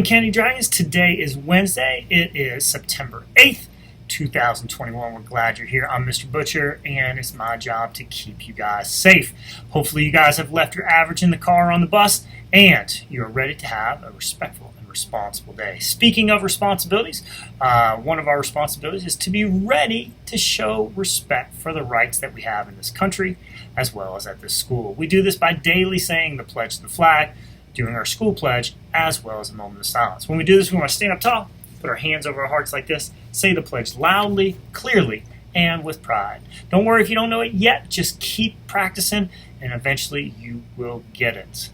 Kennedy Dragons. Today is Wednesday. It is September 8th, 2021. We're glad you're here. I'm Mr. Butcher, and it's my job to keep you guys safe. Hopefully you guys have left your average in the car or on the bus, and you are ready to have a respectful and responsible day. Speaking of responsibilities, one of our responsibilities is to be ready to show respect for the rights that we have in this country, as well as at this school. We do this by daily saying the pledge to the flag, doing our school pledge, as well as a moment of silence. When we do this, we want to stand up tall, put our hands over our hearts like this, say the pledge loudly, clearly, and with pride. Don't worry if you don't know it yet, just keep practicing, and eventually you will get it.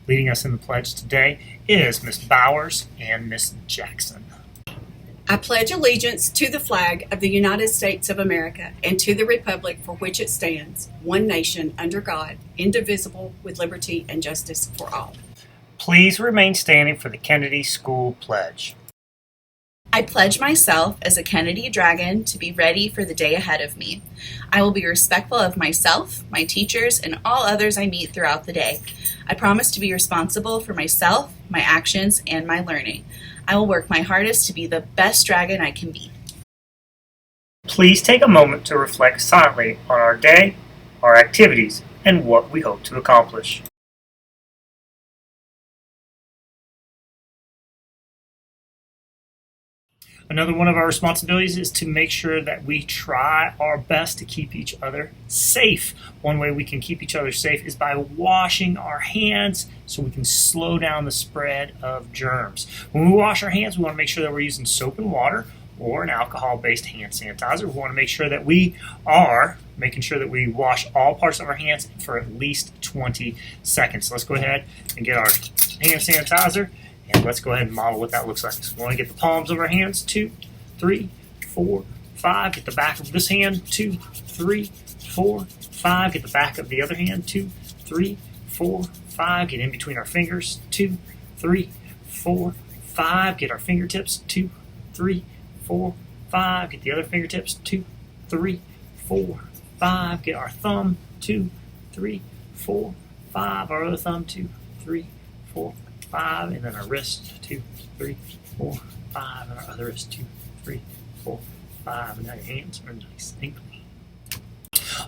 Leading us in the pledge today is Miss Bowers and Miss Jackson. I pledge allegiance to the flag of the United States of America and to the republic for which it stands, one nation, under God, indivisible, with liberty and justice for all. Please remain standing for the Kennedy School Pledge. I pledge myself as a Kennedy Dragon to be ready for the day ahead of me. I will be respectful of myself, my teachers, and all others I meet throughout the day. I promise to be responsible for myself, my actions, and my learning. I will work my hardest to be the best dragon I can be. Please take a moment to reflect silently on our day, our activities, and what we hope to accomplish. Another one of our responsibilities is to make sure that we try our best to keep each other safe. One way we can keep each other safe is by washing our hands so we can slow down the spread of germs. When we wash our hands, we want to make sure that we're using soap and water or an alcohol-based hand sanitizer. We want to make sure that we are making sure that we wash all parts of our hands for at least 20 seconds. So let's go ahead and get our hand sanitizer. And let's go ahead and model what that looks like. So we want to get the palms of our hands, 2, 3, 4, 5. Get the back of this hand, 2, 3, 4, 5. Get the back of the other hand, 2, 3, 4, 5. Get in between our fingers, 2, 3, 4, 5. Get our fingertips, 2, 3, 4, 5. Get the other fingertips, 2, 3, 4, 5. Get our thumb, 2, 3, 4, 5. Our other thumb, 2, 3, 4, 5, and then our wrist, 2, 3, 4, 5, and our other wrist, 2, 3, 4, 5, and now your hands are nice and clean.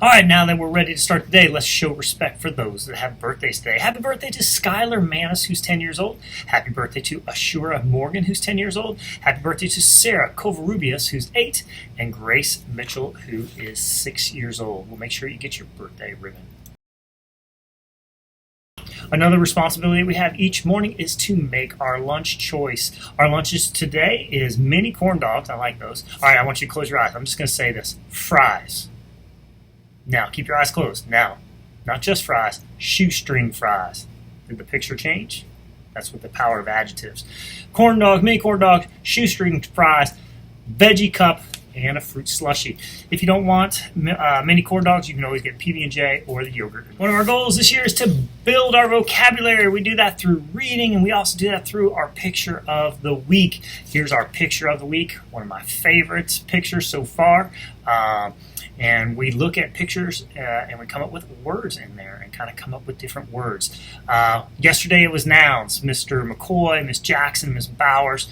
All right, now that we're ready to start the day, let's show respect for those that have birthdays today. Happy birthday to Skylar Manis, who's 10 years old. Happy birthday to Ashura Morgan, who's 10 years old. Happy birthday to Sarah Covarrubias, who's 8, and Grace Mitchell, who is 6 years old. We'll make sure you get your birthday ribbon. Another responsibility we have each morning is to make our lunch choice. Our lunches today is mini corn dogs. I like those. All right, I want you to close your eyes. I'm just going to say this. Fries. Now, keep your eyes closed. Now, not just fries, shoestring fries. Did the picture change? That's with the power of adjectives. Corn dog, mini corn dog, shoestring fries, veggie cup, and a fruit slushie. If you don't want mini corn dogs, you can always get PB&J or the yogurt. One of our goals this year is to build our vocabulary. We do that through reading, and we also do that through our picture of the week. Here's our picture of the week, one of my favorite pictures so far. And we look at pictures and we come up with words in there and kind of come up with different words. Yesterday it was nouns. Mr. McCoy, Miss Jackson, Miss Bowers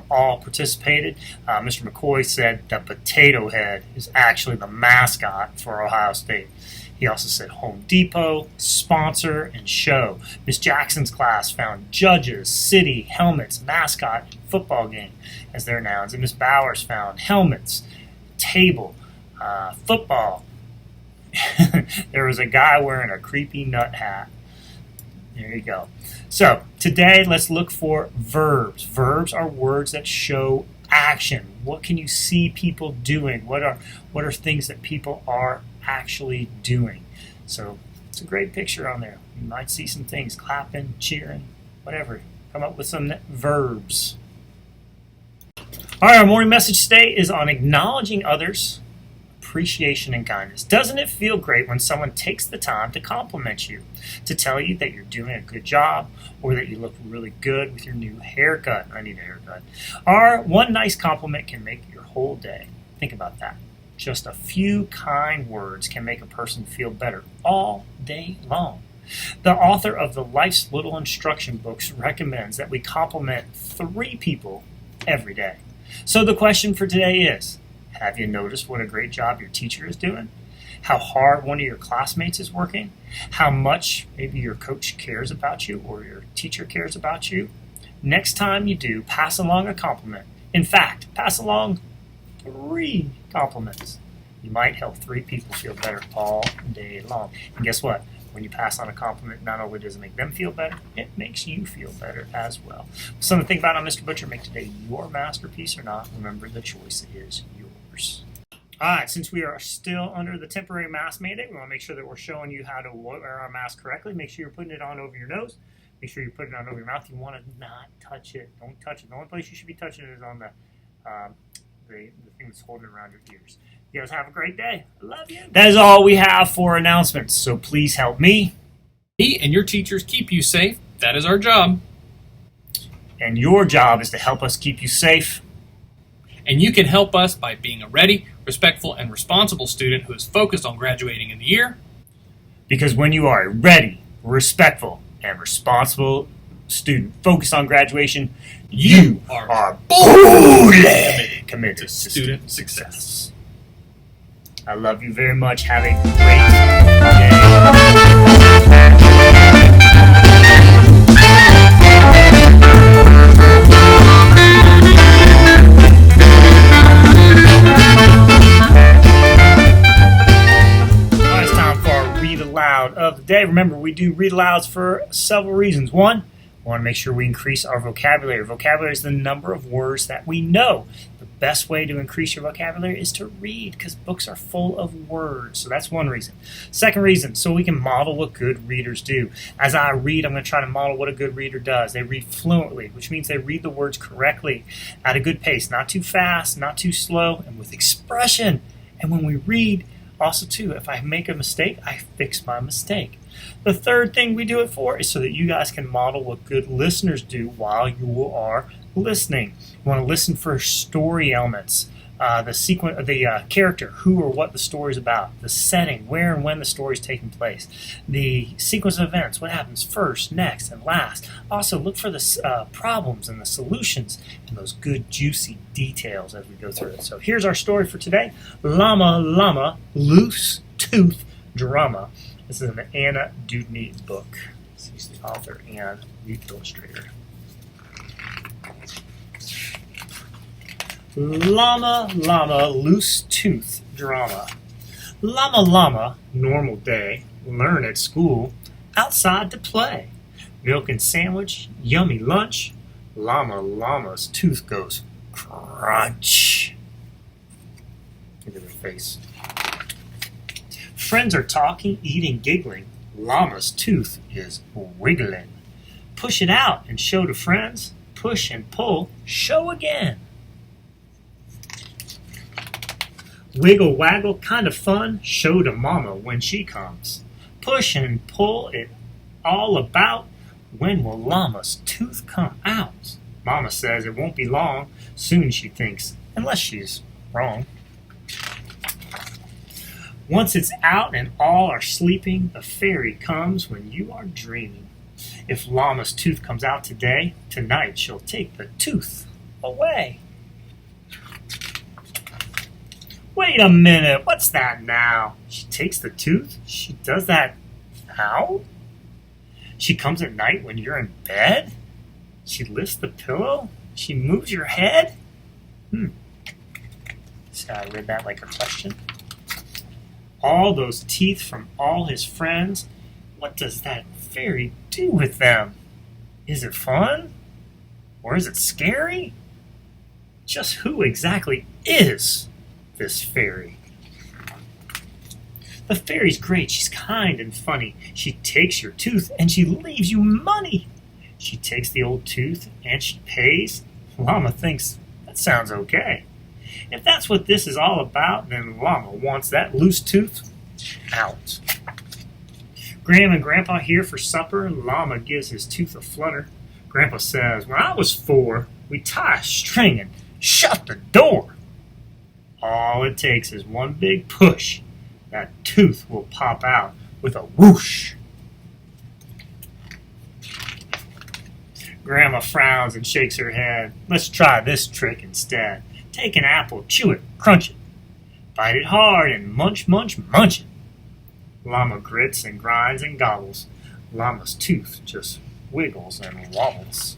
all participated. Mr. McCoy said the potato head is actually the mascot for Ohio State. He also said Home Depot, sponsor, and show. Miss Jackson's class found judges, city, helmets, mascot, and football game as their nouns. And Miss Bowers found helmets, table, football. There was a guy wearing a creepy nut hat. There you go. So today let's look for verbs. Verbs are words that show action. What can you see people doing? What are things that people are actually doing? So it's a great picture on there. You might see some things, clapping, cheering, whatever. Come up with some verbs. All right, our morning message today is on acknowledging others, appreciation and kindness. Doesn't it feel great when someone takes the time to compliment you, to tell you that you're doing a good job or that you look really good with your new haircut? I need a haircut. Or one nice compliment can make your whole day. Think about that. Just a few kind words can make a person feel better all day long. The author of the Life's Little Instruction books recommends that we compliment 3 people every day. So the question for today is, have you noticed what a great job your teacher is doing? How hard one of your classmates is working? How much maybe your coach cares about you or your teacher cares about you? Next time you do, pass along a compliment. In fact, pass along 3 compliments. You might help 3 people feel better all day long. And guess what? When you pass on a compliment, not only does it make them feel better, it makes you feel better as well. Something to think about on Mr. Butcher. Make today your masterpiece or not. Remember, the choice is yours. All right, since we are still under the temporary mask mandate, we want to make sure that we're showing you how to wear our mask correctly. Make sure you're putting it on over your nose. Make sure you're putting it on over your mouth. You want to not touch it. Don't touch it. The only place you should be touching it is on the thing that's holding around your ears. You guys have a great day. I love you. That is all we have for announcements, so please help me. Me and your teachers keep you safe. That is our job. And your job is to help us keep you safe. And you can help us by being a ready, respectful, and responsible student who is focused on graduating in the year. Because when you are a ready, respectful, and responsible student focused on graduation, you are fully committed to student success. I love you very much. Have a great of the day. Remember, we do read alouds for several reasons. One, we want to make sure we increase our vocabulary. Vocabulary is the number of words that we know. The best way to increase your vocabulary is to read, because books are full of words. So that's one reason. Second reason, so we can model what good readers do. As I read, I'm going to try to model what a good reader does. They read fluently, which means they read the words correctly at a good pace, not too fast, not too slow, and with expression. And when we read, also, too, if I make a mistake, I fix my mistake. The third thing we do it for is so that you guys can model what good listeners do while you are listening. You want to listen for story elements, the sequence, the character, who or what the story is about, the setting, where and when the story is taking place, the sequence of events, what happens first, next, and last. Also, look for the problems and the solutions and those good, juicy details as we go through it. So here's our story for today. Llama, Loose Tooth Drama. This is an Anna Dewdney book. She's the author and the illustrator. Llama, Loose Tooth Drama. Llama, normal day, learn at school, outside to play. Milk and sandwich, yummy lunch. Llama's tooth goes crunch. Look at her face. Friends are talking, eating, giggling. Llama's tooth is wiggling. Push it out and show to friends. Push and pull, show again. Wiggle, waggle, kind of fun, show to Mama when she comes. Push and pull it all about, when will Llama's tooth come out? Mama says it won't be long, soon she thinks, unless she's wrong. Once it's out and all are sleeping, the fairy comes when you are dreaming. If Llama's tooth comes out today, tonight she'll take the tooth away. Wait a minute, what's that now? She takes the tooth? She does that now? She comes at night when you're in bed? She lifts the pillow? She moves your head? So I read that like a question. All those teeth from all his friends, what does that fairy do with them? Is it fun? Or is it scary? Just who exactly is this fairy? The fairy's great. She's kind and funny. She takes your tooth and she leaves you money. She takes the old tooth and she pays. Llama thinks that sounds okay. If that's what this is all about, then Llama wants that loose tooth out. Grandma and Grandpa here for supper. Llama gives his tooth a flutter. Grandpa says, when I was 4, we tie a string and shut the door. All it takes is one big push. That tooth will pop out with a whoosh. Grandma frowns and shakes her head. Let's try this trick instead. Take an apple, chew it, crunch it. Bite it hard and munch, munch, munch it. Llama grits and grinds and gobbles. Llama's tooth just wiggles and wobbles.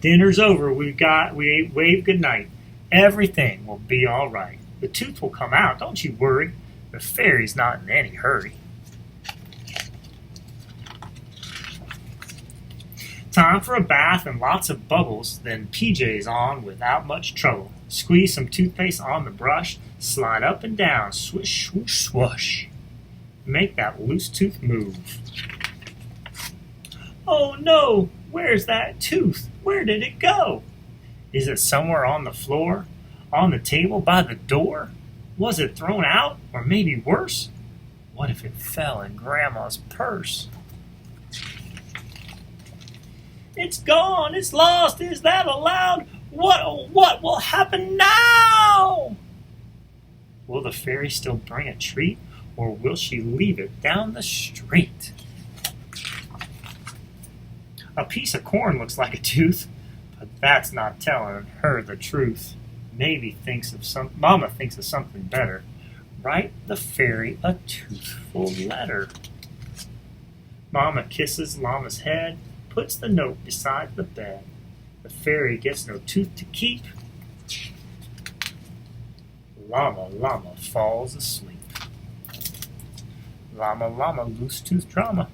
Dinner's over. We wave goodnight. Everything will be all right. The tooth will come out, don't you worry. The fairy's not in any hurry. Time for a bath and lots of bubbles, then PJs on without much trouble. Squeeze some toothpaste on the brush, slide up and down, swish, swoosh, swoosh. Make that loose tooth move. Oh no, where's that tooth? Where did it go? Is it somewhere on the floor? On the table by the door? Was it thrown out? Or maybe worse? What if it fell in Grandma's purse? It's gone, it's lost, is that allowed? What will happen now? Will the fairy still bring a treat, or will she leave it down the street? A piece of corn looks like a tooth, but that's not telling her the truth. Mama thinks of something better. Write the fairy a toothful letter. Mama kisses Llama's head, puts the note beside the bed. The fairy gets no tooth to keep. Llama falls asleep. Llama, loose tooth drama.